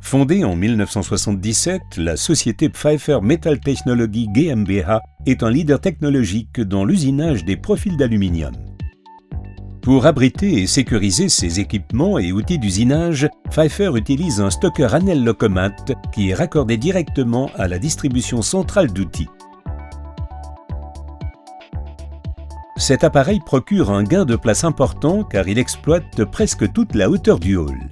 Fondée en 1977, la société Pfeiffer Metal Technologie GmbH est un leader technologique dans l'usinage des profils d'aluminium. Pour abriter et sécuriser ses équipements et outils d'usinage, Pfeiffer utilise un stocker Anel Lokomat qui est raccordé directement à la distribution centrale d'outils. Cet appareil procure un gain de place important car il exploite presque toute la hauteur du hall.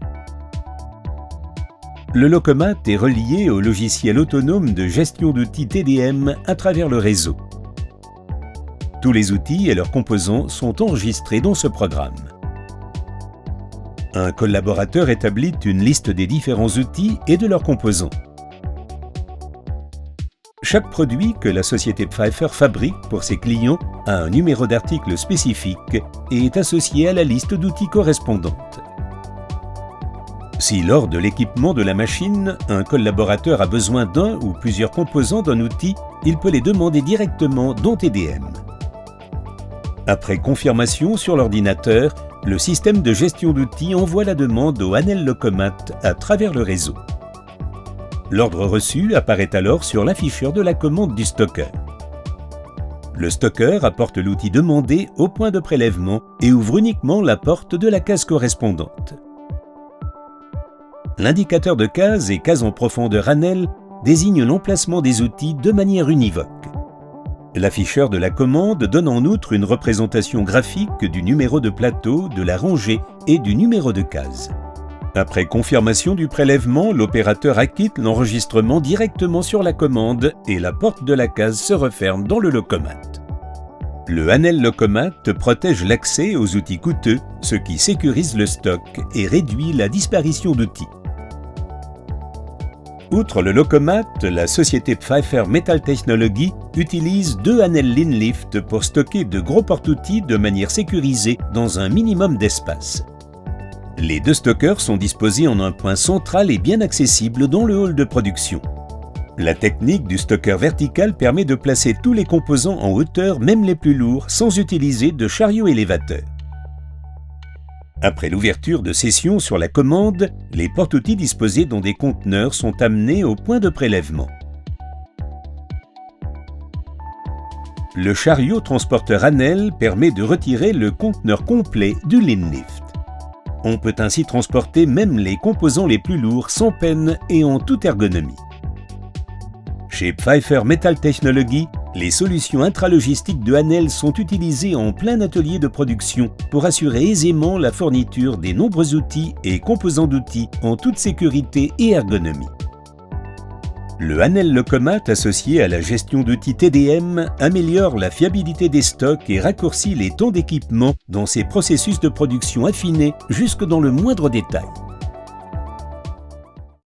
Le Lokomat est relié au logiciel autonome de gestion d'outils TDM à travers le réseau. Tous les outils et leurs composants sont enregistrés dans ce programme. Un collaborateur établit une liste des différents outils et de leurs composants. Chaque produit que la société Pfeiffer fabrique pour ses clients a un numéro d'article spécifique et est associé à la liste d'outils correspondante. Si lors de l'équipement de la machine, un collaborateur a besoin d'un ou plusieurs composants d'un outil, il peut les demander directement dans TDM. Après confirmation sur l'ordinateur, le système de gestion d'outils envoie la demande au Anel Lokomat à travers le réseau. L'ordre reçu apparaît alors sur l'afficheur de la commande du stocker. Le stocker apporte l'outil demandé au point de prélèvement et ouvre uniquement la porte de la case correspondante. L'indicateur de case et case en profondeur Anel désigne l'emplacement des outils de manière univoque. L'afficheur de la commande donne en outre une représentation graphique du numéro de plateau, de la rangée et du numéro de case. Après confirmation du prélèvement, l'opérateur acquitte l'enregistrement directement sur la commande et la porte de la case se referme dans le Lokomat. Le Anel Lokomat protège l'accès aux outils coûteux, ce qui sécurise le stock et réduit la disparition d'outils. Outre le Lokomat, la société Pfeiffer Metal Technologie utilise deux Anel Linlift pour stocker de gros porte-outils de manière sécurisée dans un minimum d'espace. Les deux stockers sont disposés en un point central et bien accessible dans le hall de production. La technique du stocker vertical permet de placer tous les composants en hauteur, même les plus lourds, sans utiliser de chariot élévateur. Après l'ouverture de session sur la commande, les porte-outils disposés dans des conteneurs sont amenés au point de prélèvement. Le chariot transporteur Anel permet de retirer le conteneur complet du Linlift. On peut ainsi transporter même les composants les plus lourds sans peine et en toute ergonomie. Chez Pfeiffer Metal Technologie, les solutions intralogistiques de Anel sont utilisées en plein atelier de production pour assurer aisément la fourniture des nombreux outils et composants d'outils en toute sécurité et ergonomie. Le Anel Lokomat associé à la gestion d'outils TDM améliore la fiabilité des stocks et raccourcit les temps d'équipement dans ses processus de production affinés jusque dans le moindre détail.